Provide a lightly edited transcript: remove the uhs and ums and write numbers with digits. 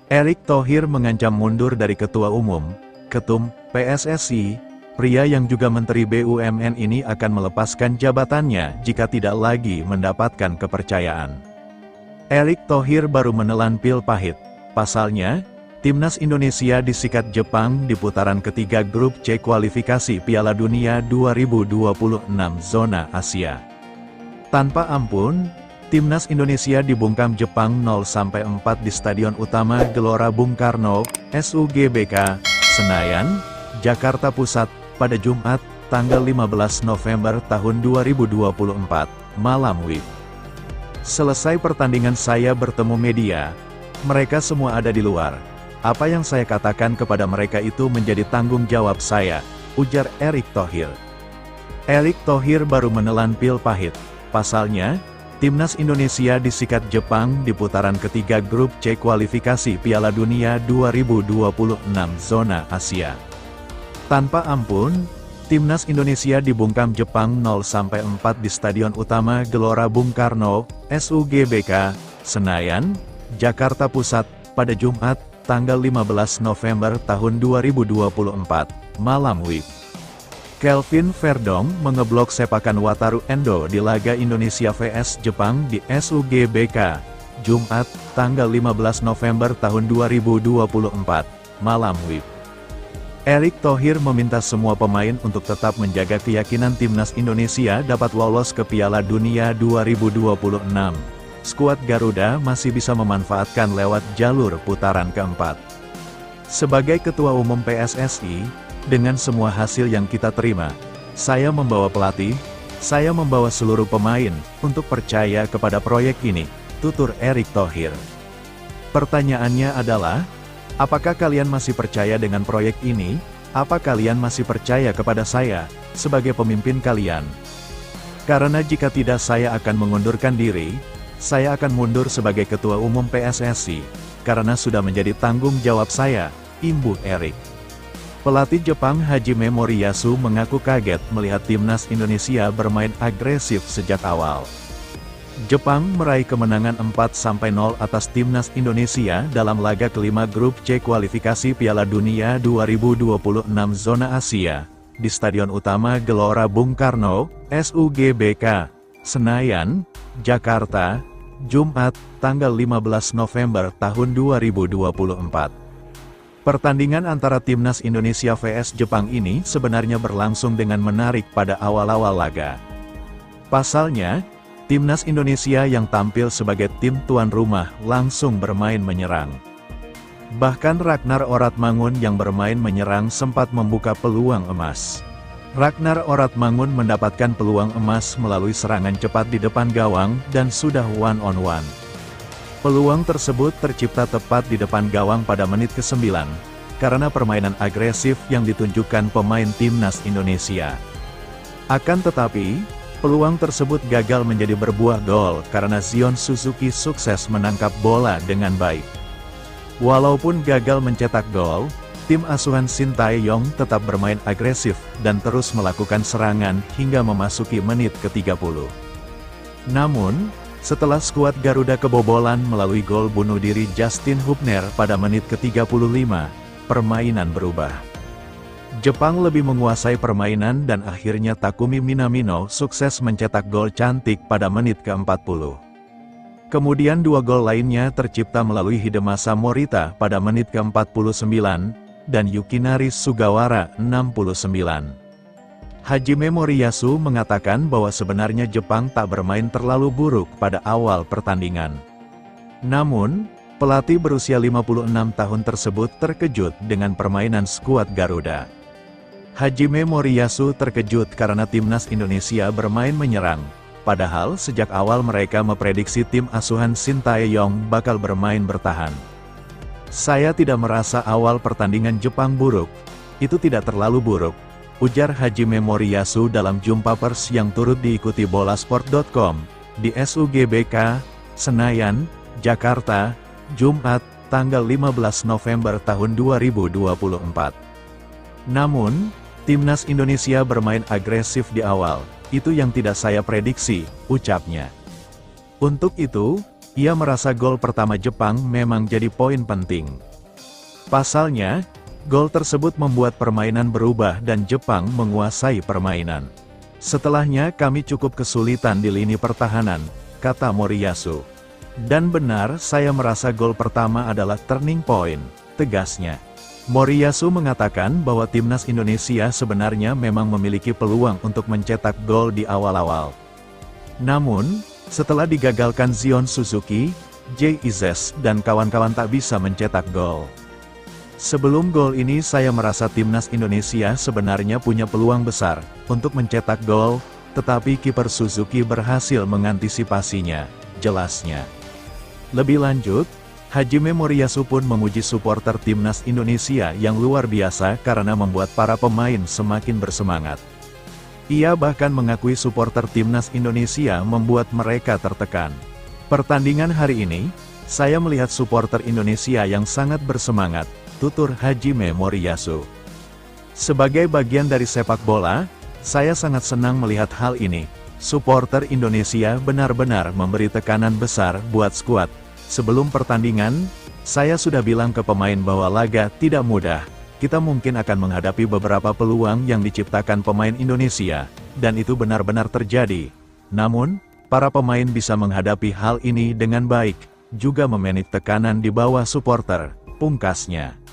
Erick Thohir mengancam mundur dari Ketua Umum, Ketum, PSSI. Pria yang juga Menteri BUMN ini akan melepaskan jabatannya jika tidak lagi mendapatkan kepercayaan. Erick Thohir baru menelan pil pahit. Pasalnya, Timnas Indonesia disikat Jepang di putaran ketiga grup C kualifikasi Piala Dunia 2026 zona Asia. Tanpa ampun, Timnas Indonesia dibungkam Jepang 0-4 di Stadion Utama Gelora Bung Karno, SUGBK, Senayan, Jakarta Pusat, pada Jumat, tanggal 15 November tahun 2024, malam WIB. Selesai pertandingan saya bertemu media, mereka semua ada di luar. Apa yang saya katakan kepada mereka itu menjadi tanggung jawab saya, ujar Erick Thohir. Erick Thohir baru menelan pil pahit. Pasalnya, Timnas Indonesia disikat Jepang di putaran ketiga grup C kualifikasi Piala Dunia 2026 zona Asia. Tanpa ampun, Timnas Indonesia dibungkam Jepang 0-4 di Stadion Utama Gelora Bung Karno, SUGBK, Senayan, Jakarta Pusat, pada Jumat, tanggal 15 November tahun 2024, malam WIB. Kelvin Verdong mengeblok sepakan Wataru Endo di laga Indonesia vs Jepang di SUGBK, Jumat, tanggal 15 November tahun 2024, malam WIB. Erick Thohir meminta semua pemain untuk tetap menjaga keyakinan Timnas Indonesia dapat lolos ke Piala Dunia 2026. Skuad Garuda masih bisa memanfaatkan lewat jalur putaran keempat. Sebagai Ketua Umum PSSI, dengan semua hasil yang kita terima, saya membawa pelatih, saya membawa seluruh pemain, untuk percaya kepada proyek ini, tutur Erick Thohir. Pertanyaannya adalah, apakah kalian masih percaya dengan proyek ini? Apa kalian masih percaya kepada saya, sebagai pemimpin kalian? Karena jika tidak saya akan mengundurkan diri, saya akan mundur sebagai Ketua Umum PSSI, karena sudah menjadi tanggung jawab saya, imbuh Erick. Pelatih Jepang Hajime Moriyasu mengaku kaget melihat Timnas Indonesia bermain agresif sejak awal. Jepang meraih kemenangan 4-0 atas Timnas Indonesia dalam laga kelima grup C kualifikasi Piala Dunia 2026 zona Asia, di Stadion Utama Gelora Bung Karno, SUGBK, Senayan, Jakarta, Jumat, tanggal 15 November tahun 2024. Pertandingan antara Timnas Indonesia vs Jepang ini sebenarnya berlangsung dengan menarik pada awal-awal laga. Pasalnya, Timnas Indonesia yang tampil sebagai tim tuan rumah langsung bermain menyerang. Bahkan Ragnar Oratmangun yang bermain menyerang sempat membuka peluang emas. Ragnar Oratmangun mendapatkan peluang emas melalui serangan cepat di depan gawang dan sudah one-on-one. Peluang tersebut tercipta tepat di depan gawang pada menit ke-9, karena permainan agresif yang ditunjukkan pemain Timnas Indonesia. Akan tetapi, peluang tersebut gagal menjadi berbuah gol karena Zion Suzuki sukses menangkap bola dengan baik. Walaupun gagal mencetak gol, tim asuhan Sintayong tetap bermain agresif dan terus melakukan serangan hingga memasuki menit ke-30. Namun, setelah skuad Garuda kebobolan melalui gol bunuh diri Justin Hubner pada menit ke-35, permainan berubah. Jepang lebih menguasai permainan dan akhirnya Takumi Minamino sukses mencetak gol cantik pada menit ke-40. Kemudian dua gol lainnya tercipta melalui Hidemasa Morita pada menit ke-49, dan Yukinari Sugawara 69. Hajime Moriyasu mengatakan bahwa sebenarnya Jepang tak bermain terlalu buruk pada awal pertandingan. Namun, pelatih berusia 56 tahun tersebut terkejut dengan permainan skuad Garuda. Hajime Moriyasu terkejut karena Timnas Indonesia bermain menyerang, padahal sejak awal mereka memprediksi tim asuhan Sintayong bakal bermain bertahan. Saya tidak merasa awal pertandingan Jepang buruk, itu tidak terlalu buruk, ujar Hajime Moriyasu dalam jumpa pers yang turut diikuti Bolasport.com, di SUGBK, Senayan, Jakarta, Jumat, tanggal 15 November tahun 2024. Namun, Timnas Indonesia bermain agresif di awal, itu yang tidak saya prediksi, ucapnya. Untuk itu, Ia merasa gol pertama Jepang memang jadi poin penting. Pasalnya, gol tersebut membuat permainan berubah dan Jepang menguasai permainan. Setelahnya kami cukup kesulitan di lini pertahanan, kata Moriyasu. Dan benar, saya merasa gol pertama adalah turning point, tegasnya. Moriyasu mengatakan bahwa timnas Indonesia sebenarnya memang memiliki peluang untuk mencetak gol di awal-awal. Namun, setelah digagalkan Zion Suzuki, Jay Izes dan kawan-kawan tak bisa mencetak gol. Sebelum gol ini saya merasa timnas Indonesia sebenarnya punya peluang besar untuk mencetak gol, tetapi kiper Suzuki berhasil mengantisipasinya, jelasnya. Lebih lanjut, Hajime Moriyasu pun memuji suporter timnas Indonesia yang luar biasa karena membuat para pemain semakin bersemangat. Ia bahkan mengakui suporter timnas Indonesia membuat mereka tertekan. Pertandingan hari ini, saya melihat suporter Indonesia yang sangat bersemangat, tutur Hajime Moriyasu. Sebagai bagian dari sepak bola, saya sangat senang melihat hal ini. Suporter Indonesia benar-benar memberi tekanan besar buat skuad. Sebelum pertandingan, saya sudah bilang ke pemain bahwa laga tidak mudah. Kita mungkin akan menghadapi beberapa peluang yang diciptakan pemain Indonesia, dan itu benar-benar terjadi. Namun, para pemain bisa menghadapi hal ini dengan baik, juga memanage tekanan di bawah suporter, pungkasnya.